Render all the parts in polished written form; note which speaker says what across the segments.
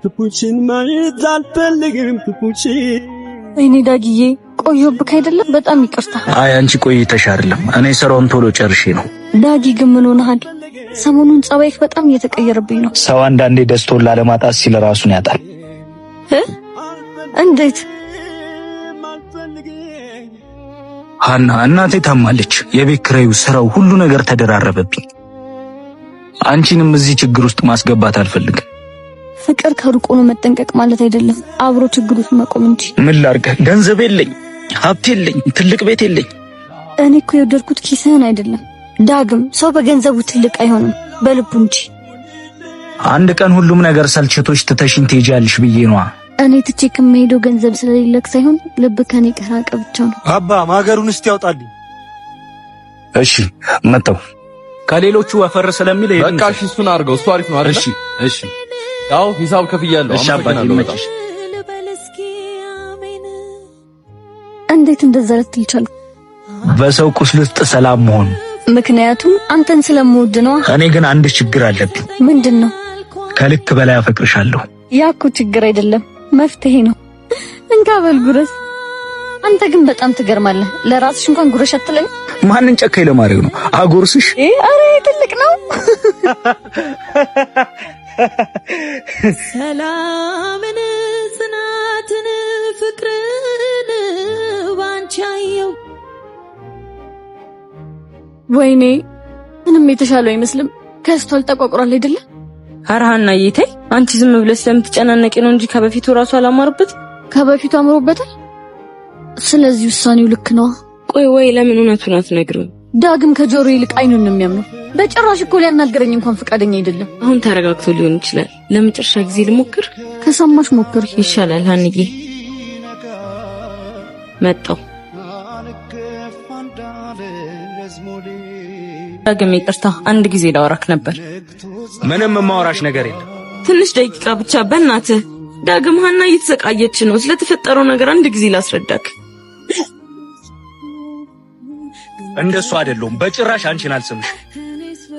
Speaker 1: ክፉችን ማየት አልፈልግም ክፉችን
Speaker 2: እኔ ዳጊዬ ቆየሁብክ አይደለም በጣም ይቅርታ
Speaker 3: አይ አንቺ ቆይተሽ አይደለም እኔ ስራውን ቶሎ ጨርሼ ነው
Speaker 2: ዳጊ ግን ምን ሆነሃል ሰሞኑን ጸባይክ በጣም እየተቀየረብኝ ነው
Speaker 3: ሰው አንዳንዴ ደስቶን ላለማጣት ሲል ራሱን ያጣል
Speaker 2: እንዴት
Speaker 3: ሃና እናቴ ታማለች የቤት ኪራዩ ስራው ሁሉ ነገር ተደራረበብኝ አንቺንም እዚህ ችግር ውስጥ ማስገባት አልፈልግም
Speaker 2: ፍቅር ከሩቅ ሆኖ መጠንቀቅ ማለት አይደለም አብሮ ችግር ውስጥ መቆም እንጂ
Speaker 3: ምን ላድርግ ገንዘብ የለኝ ሀብት የለኝ ትልቅ ቤት የለኝ
Speaker 2: እኔ እኮ የወደድኩት ኪስህን አይደለም ዳግም ሰው በገንዘቡ ትልቅ አይሆንም በልቡ እንጂ
Speaker 3: አንድ ቀን ሁሉም ነገር ሰልችቶሽ ትተሽኝ ትሄጃለሽ ብዬ ነው
Speaker 2: እኔ ትቼ ከመሄደው ገንዘብ ስለሌለክ ሳይሆን ልብ ከኔ ቀራቀ ብቻ ነው
Speaker 1: አባ ማገሩን እስቲ ያውጣልኝ
Speaker 3: እሺ መጣው ከሌሎቹ ወፈር ስለሚል
Speaker 4: በቃ እሺ እሱን አድርገው እሱ አሪፍ ነው አይደል እሺ ያው ሂሳብ ከፍያለሁ
Speaker 3: እሺ አባቴ ይመችሽ
Speaker 2: እንዴት እንደዛ ልትል ቻልክ
Speaker 3: በሰው ቁስል ውስጥ ሰላም መሆን
Speaker 2: ምክንያቱም አንተን ስለምወድ ነው
Speaker 3: እኔ ግን አንድ ችግር አለብኝ
Speaker 2: ምንድነው
Speaker 3: ከልክ በላይ አፈቅርሻለሁ
Speaker 2: ያኩ ችግር አይደለም መፍትሄ ነው እንካበል ጉረስ አንተ ግን በጣም ትገርማለህ ለራስሽ እንኳን ጉረሽ አትለኝ
Speaker 3: ማንን ጨካኝ ለማድረግ ነው አጎርስሽ
Speaker 2: አሬ ትልቅ ነው
Speaker 5: ሰላምን ጽናትን ፍቅርን ባንቻየው
Speaker 2: ወይኔ ምንም የተሻለው አይመስልም ከስቷል ተቋቁሯል አይደለ
Speaker 6: አራሃና ይታይ አንቺ ዝም ብለሽ ስለምትጨናነቂ ነው እንጂ ከበፊቱ ራሱ አላማረበት
Speaker 2: ከበፊቱ አምሮበታል ስለዚህ ውሳኔው ልክ ነው
Speaker 6: ቆይ ወይ ለምን እውነቱን አትነግሩኝ
Speaker 2: ዳግም ከጆሮ ይልቅ አይኑን ነው የሚያምነው በጭራሽ እኮ ሊያናገረኝ እንኳን ፈቃደኛ አይደለም
Speaker 6: አሁን ተረጋግቶ ሊሆን ይችላል ለመጨረሻ ጊዜ ልሞክር
Speaker 2: ከሰማሽ ሞክሪ
Speaker 6: ይሻላል ሀንዬ መጣው ዳግም ይቅርታ አንድ ጊዜ ላወራክ ነበር
Speaker 3: ምንም ማወራሽ ነገር የለም
Speaker 6: ትንሽ ደቂቃ ብቻ በእናትህ ዳግም ሀና እየተሰቃየች ነው ስለተፈጠረው ነገር አንድ ጊዜ ላስረዳክ
Speaker 3: እንደሱ አይደለም በጭራሽ አንቺን አልሰምሽ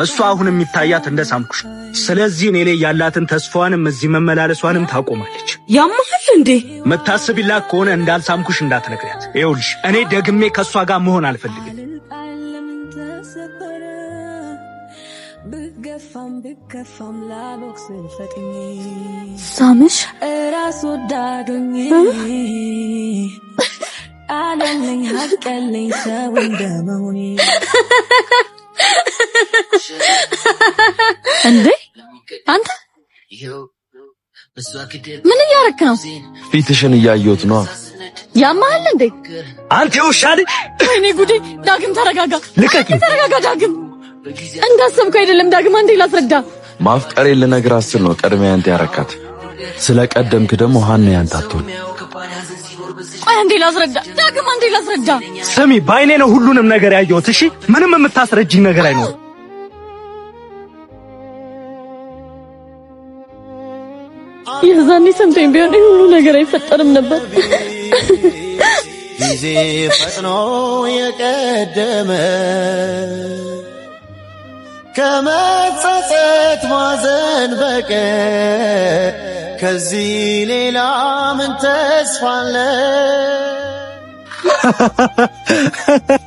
Speaker 3: እሱ አሁን የሚታያት እንደሳምኩሽ ስለዚህ እኔ ላይ ያላትን ተስፋዋንም እዚህ መመላለሷንም ታቆማለች
Speaker 6: ያማል እንዴ
Speaker 3: መታሰቢላት ከሆነ እንዳልሳምኩሽ እንዳትነግሪያት ይኸውልሽ እኔ ደግሜ ከሷ ጋር መሆን አልፈልግም
Speaker 5: ብገፋም ላቦክስ ፈጥኝ
Speaker 2: ሳምሽ
Speaker 5: ራስ ወዳዶኝ አለኝ ሀቀለኝ ሰው እንደመሆኔ
Speaker 2: እንዴ አንተ ምን እያረክ ነው
Speaker 4: ፊትሽን እያየሁት ነው
Speaker 2: ያማል እንዴ
Speaker 3: አንተ ውሻል
Speaker 2: እኔ ጉዴ ዳግም ተረጋጋ
Speaker 3: ልቀቂ
Speaker 2: ተረጋጋ ዳግም እንዳሰብኩ አይደለም ዳግም አንዴ ላስረዳ
Speaker 4: ማፍቀሬ ልነግርህ አስል ነው ቀድሜ አንተ ያረካት ስለቀደምክ ደግሞ ሀና ያንተ አትሆን
Speaker 2: ቆይ አንዴ ላስረዳ ዳግም አንዴ ላስረዳ
Speaker 3: ስሚ ባይኔ ነው ሁሉንም ነገር ያየሁት እሺ ምንም የምታስረጂኝ ነገር አይኖርም
Speaker 2: የዛኔ ሰምተኝ ቢሆን ሁሉ ነገር አይፈጠርም ነበር
Speaker 1: ጊዜ ፈጥኖ የቀደመ ከመጸጸት ማዘን በቀር ከዚህ ሌላ ምን ተስፋ አለ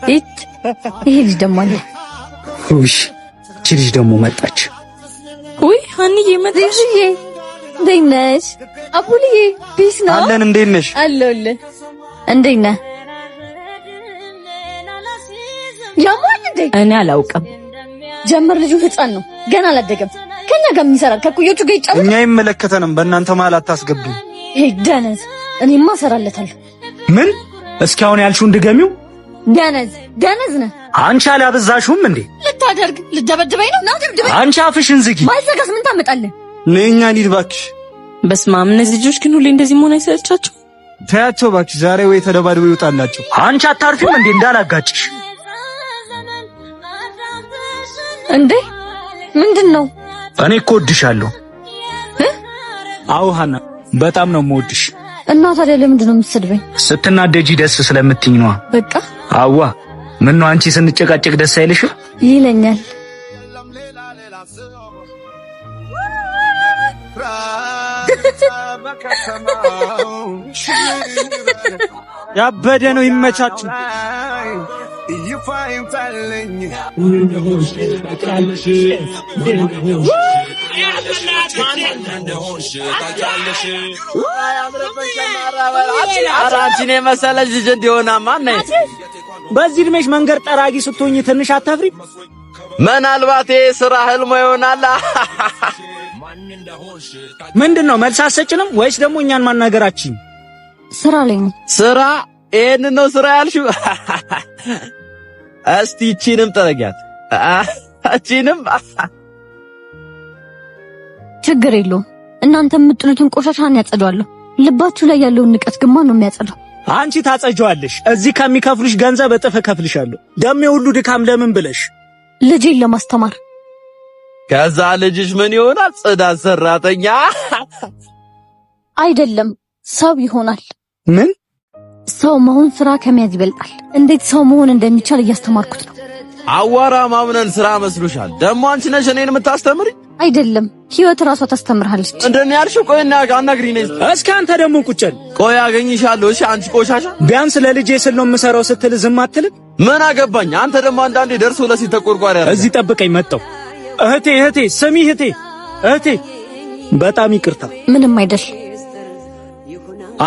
Speaker 2: ይሄ ልጅ ደግሞ አለ
Speaker 3: ውይ እቺ ልጅ ደግሞ መጣች
Speaker 6: ውይ ሀኒዬ መጣሽ
Speaker 2: እንዴት ነሽ አቡልዬ ፒስ ነው
Speaker 3: አለን እንዴት ነሽ
Speaker 2: አለሁልህ እንዴት ነህ ያማል እንዴ
Speaker 6: እኔ አላውቅም
Speaker 2: ጀመር ልጁ ህፃን ነው ገና አላደገም ከኛ ጋር የሚሰራል ከኩዮቹ ጋር ይጫወታል
Speaker 3: እኛ ይመለከተንም በእናንተ መሀል አታስገቡኝ
Speaker 2: ይሄ ደነዝ እኔማ እሰራለታለሁ
Speaker 3: ምን እስካሁን ያልሽውን ድገሚው
Speaker 2: ደነዝ ነህ
Speaker 3: አንቺ አላበዛሽውም እንዴ
Speaker 2: ልታደርግ ልደበድበኝ ነው ናው ደብድበኝ
Speaker 3: አንቺ አፍሽን ዝጊ
Speaker 2: ማይዘጋስ ምን ታመጣለህ
Speaker 1: ነኛ ሊድ ባክሽ
Speaker 6: በስማም እነዚህ ልጆች ግን ሁሌ እንደዚህ መሆን አይሰለቻቸው
Speaker 1: ታያቸው ባክሽ ዛሬ ወይ ተደባድበው ይወጣላችሁ
Speaker 3: አንቺ አታርፊም እንዴ እንዳላጋጭሽ
Speaker 2: እንዴ ምንድነው
Speaker 3: እኔ እኮ ወድሻለሁ አው ሀና በጣም ነው የምወድሽ
Speaker 2: እና ታዲያ ለምንድን ነው የምትሰድበኝ
Speaker 3: ስትናደጂ ደስ ስለምትኝ ነው
Speaker 2: በቃ
Speaker 3: አዋ ምን ነው አንቺ ስንጨቃጨቅ ደስ አይልሽም
Speaker 2: ይለኛል
Speaker 1: ያበደ ነው። ይመቻችሁ።
Speaker 4: አራንቺኔ መሰለሽ ልጅ እንዲሆና ማን ነኝ?
Speaker 3: በዚህ እድሜሽ መንገድ ጠራጊ ስትሆኚ ትንሽ አታፍሪ?
Speaker 4: ምናልባት ስራ ህልሞ ይሆናል።
Speaker 3: ምንድነው መልስ አትሰጭንም ወይስ ደግሞ እኛን ማናገራችን?
Speaker 2: ስራ ላይ ነው።
Speaker 4: ስራ ይሄን ነው ስራ ያልሽው? እስቲ እቺንም ጠረጊያት። እቺንም
Speaker 2: ችግር የለውም። እናንተ የምጥሉትን ቆሻሻን ያጸዳዋለሁ። ልባችሁ ላይ ያለውን ንቀት ግን ማን ነው የሚያጸዳው?
Speaker 3: አንቺ ታጸጂዋለሽ። እዚህ ከሚከፍሉሽ ገንዘብ እጥፍ እከፍልሻለሁ። ደም የሁሉ ድካም ለምን ብለሽ?
Speaker 2: ልጄን ለማስተማር።
Speaker 4: ከዛ ልጅሽ ምን ይሆናል? ጽዳት ሰራተኛ
Speaker 2: አይደለም፣ ሰው ይሆናል።
Speaker 3: ምን?
Speaker 2: ሰው መሆን ስራ ከመያዝ ይበልጣል። እንዴት ሰው መሆን እንደሚቻል እያስተማርኩት ነው።
Speaker 4: አዋራ ማምነን ስራ መስሎሻል? ደሞ አንቺ ነሽ እኔን የምታስተምሪ?
Speaker 2: አይደለም፣ ህይወት ራሷ ታስተምርሃለች።
Speaker 4: እንደኔ ያልሽው? ቆይና አናግሪኝ ነኝ።
Speaker 3: እስኪ አንተ ደግሞ ቁጭል።
Speaker 4: ቆይ አገኝሻለሁ። እሺ አንቺ ቆሻሻ።
Speaker 3: ቢያንስ ለልጄ ስል ነው የምሰራው ስትል ዝም አትልም?
Speaker 4: ምን አገባኝ? አንተ ደግሞ አንዳንዴ ደርሶ ለሲ ተቆርቋሪ ያለ።
Speaker 3: እዚህ ጠብቀኝ መጣሁ። እህቴ ስሚ እህቴ በጣም ይቅርታ።
Speaker 2: ምንም አይደል።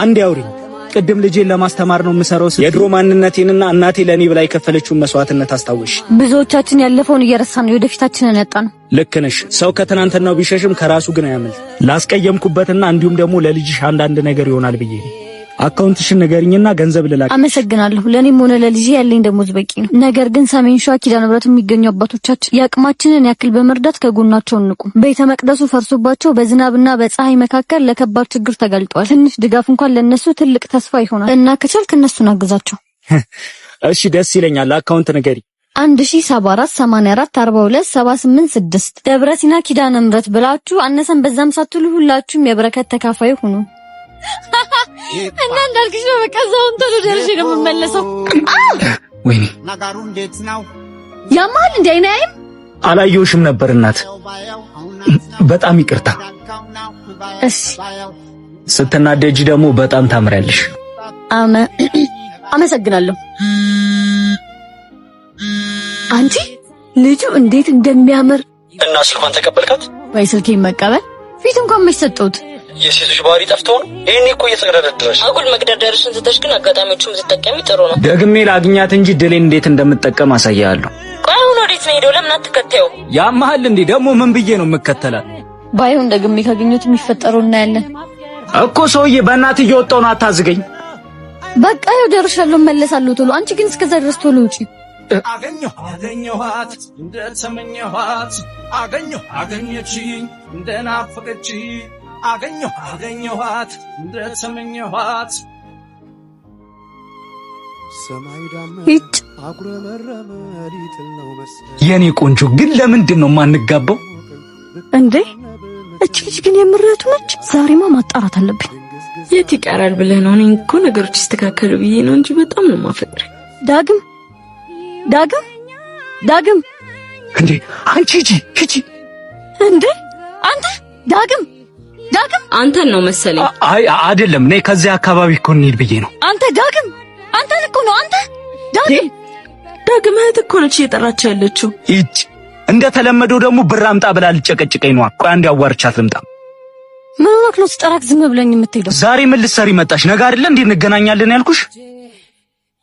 Speaker 3: አንዴ አውሪኝ። ቅድም ልጄን ለማስተማር ነው የምሰራው። የድሮ ማንነቴንና እናቴ ለኔ ብላ የከፈለችውን መስዋዕትነት አስታውሽ።
Speaker 2: ብዙዎቻችን ያለፈውን እየረሳን ነው ወደፊታችንን ያጣነው።
Speaker 3: ልክ ነሽ። ሰው ከትናንትናው ቢሸሽም ከራሱ ግን አያመልጥ። ላስቀየምኩበትና እንዲሁም ደግሞ ለልጅሽ አንዳንድ ነገር ይሆናል ብዬ አካውንትሽን ንገሪኝና ገንዘብ ልላክ።
Speaker 2: አመሰግናለሁ። ለኔም ሆነ ለልጄ ያለኝ ደሞዝ በቂ ነው። ነገር ግን ሰሜን ሸዋ ኪዳነ ምሕረት የሚገኙ አባቶቻችን የአቅማችንን ያክል በመርዳት ከጎናቸው እንቁም። ቤተ መቅደሱ ፈርሶባቸው በዝናብና በፀሐይ መካከል ለከባድ ችግር ተጋልጠዋል። ትንሽ ድጋፍ እንኳን ለነሱ ትልቅ ተስፋ ይሆናል እና ከቻልክ እነሱን አግዛቸው።
Speaker 3: እሺ ደስ ይለኛል። አካውንት ንገሪ።
Speaker 2: 1074842786 ደብረ ሲና ኪዳነ ምሕረት ብላችሁ አነሰን በዛም ሳትሉ ሁላችሁም የበረከት ተካፋይ ሁኑ። እና እንዳልክሽ ነው። በቃ እዛውን ቶሎ ደርሼ ነው የምመለሰው።
Speaker 3: ወይኔ
Speaker 1: ነገሩ እንዴት ነው?
Speaker 2: ያማል እንዴ? አይናይም
Speaker 3: አላየሁሽም ነበር እናት። በጣም ይቅርታ።
Speaker 2: እሺ።
Speaker 3: ስትናደጂ ደግሞ በጣም ታምሪያለሽ።
Speaker 2: አመሰግናለሁ። አንቺ ልጁ እንዴት እንደሚያምር
Speaker 3: እና ስልኳን ተቀበልካት
Speaker 2: ወይ? ስልኬን መቀበል ፊት እንኳን መች ሰጠሁት?
Speaker 3: የሴቶች ባህሪ ጠፍቶ ነው። ይሄኔ እኮ እየተገረደረሽ።
Speaker 6: አጉል መግደርደርሽን ትተሽ ግን አጋጣሚዎቹን ብትጠቀሚ ጥሩ ነው።
Speaker 3: ደግሜ ላግኛት እንጂ ድሌን እንዴት እንደምጠቀም አሳያለሁ።
Speaker 6: ቆይ አሁን ወዴት ነው ሄደው? ለምን አትከተየው?
Speaker 3: ያማህል እንዴ? ደግሞ ምን ብዬ ነው የምከተላት?
Speaker 2: ባይሆን ደግሜ ካገኘሁት የሚፈጠረው እናያለን
Speaker 3: እኮ። ሰውዬ በእናትህ እየወጣሁ ነው፣ አታዝገኝ።
Speaker 2: በቃ ይኸው ደርሻለሁ፣ እመለሳለሁ ቶሎ። አንቺ ግን እስከዛ ድረስ ቶሎ ውጪ።
Speaker 7: አገኘኋት እንደተመኘኋት አገኘችኝ እንደናፈቀችኝ አገኘኋት እንደተመኘኋት
Speaker 2: ሂጭ
Speaker 3: የኔ ቆንጆ ግን ለምንድን ነው የማንጋባው
Speaker 2: እንዴ? እቺ ልጅ ግን የምረቱ ነች። ዛሬማ ማጣራት አለብኝ።
Speaker 6: የት ይቀራል ብለህ ነው? እኔ እኮ ነገሮች ይስተካከሉ ብዬ ነው እንጂ በጣም ነው ማፈቅር።
Speaker 2: ዳግም
Speaker 3: እንዴ አንቺ ሂጂ
Speaker 2: እንዴ አንተ ዳግም
Speaker 6: አንተን ነው መሰለኝ።
Speaker 3: አይ አይደለም፣ እኔ ከዚህ አካባቢ እኮ እንሂድ ብዬ ነው።
Speaker 2: አንተ ዳግም አንተን እኮ ነው። አንተ
Speaker 6: ዳግም እህት እኮ ነች እየጠራች ያለችው።
Speaker 3: ሂጂ። እንደተለመደው ደግሞ ብር አምጣ ብላ ልጨቀጭቀኝ ነው። ቆይ አንዴ አዋርቻት ልምጣ።
Speaker 2: ምን ሆነክ ነው ስጠራክ ዝም ብለኝ የምትሄደው?
Speaker 3: ዛሬ ምን ልትሰሪ መጣሽ? ነገ አይደለ እንዴ እንገናኛለን ያልኩሽ?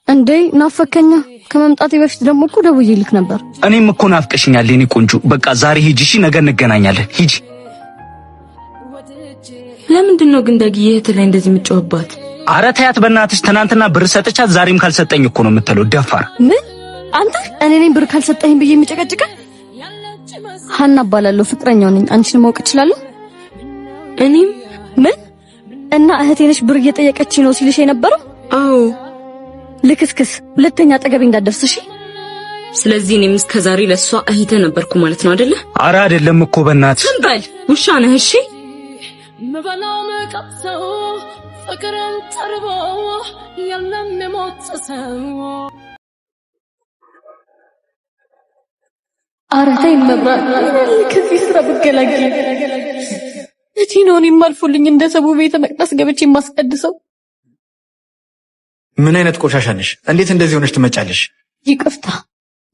Speaker 2: እንዴ ናፈከኛ። ከመምጣቴ በፊት ደግሞ እኮ ደውዬልክ ነበር።
Speaker 3: እኔም እኮ ናፍቀሽኛል የኔ ቆንጆ። በቃ ዛሬ ሂጂ እሺ፣ ነገ እንገናኛለን። ሂጂ።
Speaker 6: ለምንድን ነው ግን ዳግዬ እህት ላይ እንደዚህ የምትጮህባት?
Speaker 3: ኧረ ተያት በእናትሽ። ትናንትና ብር ሰጥቻት ዛሬም ካልሰጠኝ እኮ ነው የምትለው። ደፋር።
Speaker 2: ምን አንተ? እኔ ነኝ ብር ካልሰጠኝ ብዬ የምጨቀጭቀኝ? ሀና እባላለሁ፣ ፍቅረኛው ነኝ። አንቺን ማወቅ እችላለሁ?
Speaker 6: እኔም
Speaker 2: ምን? እና እህቴ ነሽ ብር እየጠየቀችኝ ነው ሲልሽ የነበረው?
Speaker 6: አዎ።
Speaker 2: ልክስክስ፣ ሁለተኛ አጠገቤ እንዳትደርስ እሺ?
Speaker 6: ስለዚህ እኔም እስከዛሬ ለሷ እህቴ ነበርኩ ማለት ነው አይደለ?
Speaker 3: ኧረ አይደለም እኮ በእናትሽ።
Speaker 6: ዝም በል ውሻ ነህ። እሺ
Speaker 5: ምበላው መቀብሰው ፍቅርን ጠርቦ የለም የሞት ሰው
Speaker 2: አረታይ መብራት ከዚህ ስራ ብገላገል እቺ ነው እኔም አልፎልኝ እንደ ሰቡ ቤተ መቅደስ ገብቼ የማስቀድሰው።
Speaker 8: ምን አይነት ቆሻሻ ነሽ? እንዴት እንደዚህ ሆነሽ ትመጫለሽ?
Speaker 2: ይቅርታ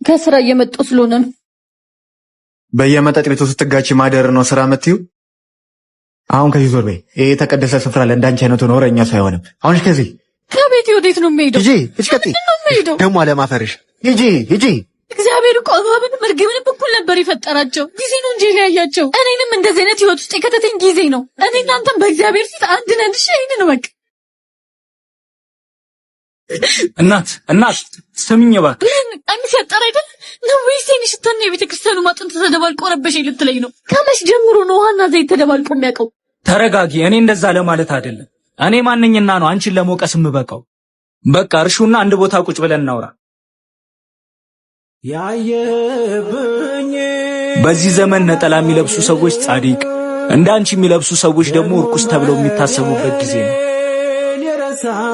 Speaker 2: ከስራ እየመጣሁ ስለሆነ ነው።
Speaker 8: በየመጠጥ ቤቱ ስትጋቺ ማደር ነው ስራ መትዩ? አሁን ከዚህ ዞር በይ። ይሄ የተቀደሰ ስፍራ ለእንዳንቺ አይነቱ ኖረኛ ሰው አይሆንም። አሁን ከዚህ
Speaker 2: ከቤት ወዴት ነው የምሄደው?
Speaker 8: ሂጂ እሽከቲ ደሞ አለማፈርሽ። ሂጂ
Speaker 2: እግዚአብሔር እኮ እባብንም እርግብንም እኩል ነበር የፈጠራቸው። ጊዜ ነው እንጂ ያያቸው። እኔንም እንደዚህ አይነት ህይወት ውስጥ የከተተኝ ጊዜ ነው። እኔ እናንተም በእግዚአብሔር ፊት አንድ ነን። እሺ ይሄን ነው በቃ።
Speaker 3: እናት ስሚኝ እባክሽ።
Speaker 2: ቀሚስ ያጠረ አይደል ነው ወይስ የኔ ሽታና የቤተ ክርስቲያኑ ማጥንት ተደባልቆ ረበሽ ልትለኝ ነው? ከመች ጀምሮ ነው ውሃና ዘይት ተደባልቆ የሚያውቀው?
Speaker 3: ተረጋጊ። እኔ እንደዛ ለማለት አይደለም። እኔ ማንኝና ነው አንቺን ለመውቀስ የምበቃው? በቃ እርሹና አንድ ቦታ ቁጭ ብለን እናውራ። በዚህ ዘመን ነጠላ የሚለብሱ ሰዎች ጻድቅ፣ እንዳንቺ የሚለብሱ ሰዎች ደግሞ እርኩስ ተብለው የሚታሰቡበት ጊዜ ነው።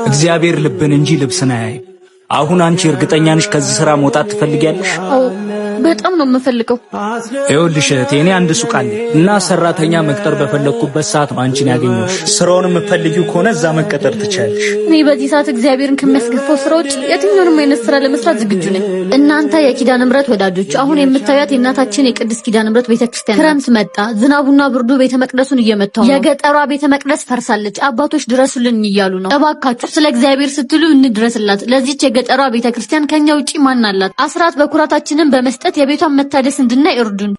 Speaker 3: እግዚአብሔር ልብን እንጂ ልብስን አያይም። አሁን አንቺ እርግጠኛ ነሽ ከዚህ ስራ መውጣት ትፈልጊያለሽ?
Speaker 2: በጣም ነው የምፈልገው።
Speaker 3: ይኸውልሽ እህቴ፣ እኔ አንድ ሱቅ አለ እና ሰራተኛ መቅጠር በፈለኩበት ሰዓት ነው አንቺን ያገኘሁሽ። ስራውን የምትፈልጊው ከሆነ እዛ መቀጠር ትችያለሽ።
Speaker 2: እኔ በዚህ ሰዓት እግዚአብሔርን ከሚያስገፋው ስራ ውጭ የትኛውንም አይነት ስራ ለመስራት ዝግጁ ነኝ። እናንተ የኪዳነ ምሕረት ወዳጆች፣ አሁን የምታዩት የእናታችን የቅድስት ኪዳነ ምሕረት ቤተክርስቲያን ክረምት መጣ። ዝናቡና ብርዱ ቤተ መቅደሱን እየመታው ነው። የገጠሯ ቤተ መቅደስ ፈርሳለች። አባቶች ድረሱልን እያሉ ነው። እባካችሁ ስለ እግዚአብሔር ስትሉ እንድረስላት። ለዚህች የገጠሯ ቤተክርስቲያን ከኛ ውጪ ማን አላት? አስራት በኩራታችንን በመስጠት የቤቷን መታደስ እንድናይ እርዱን።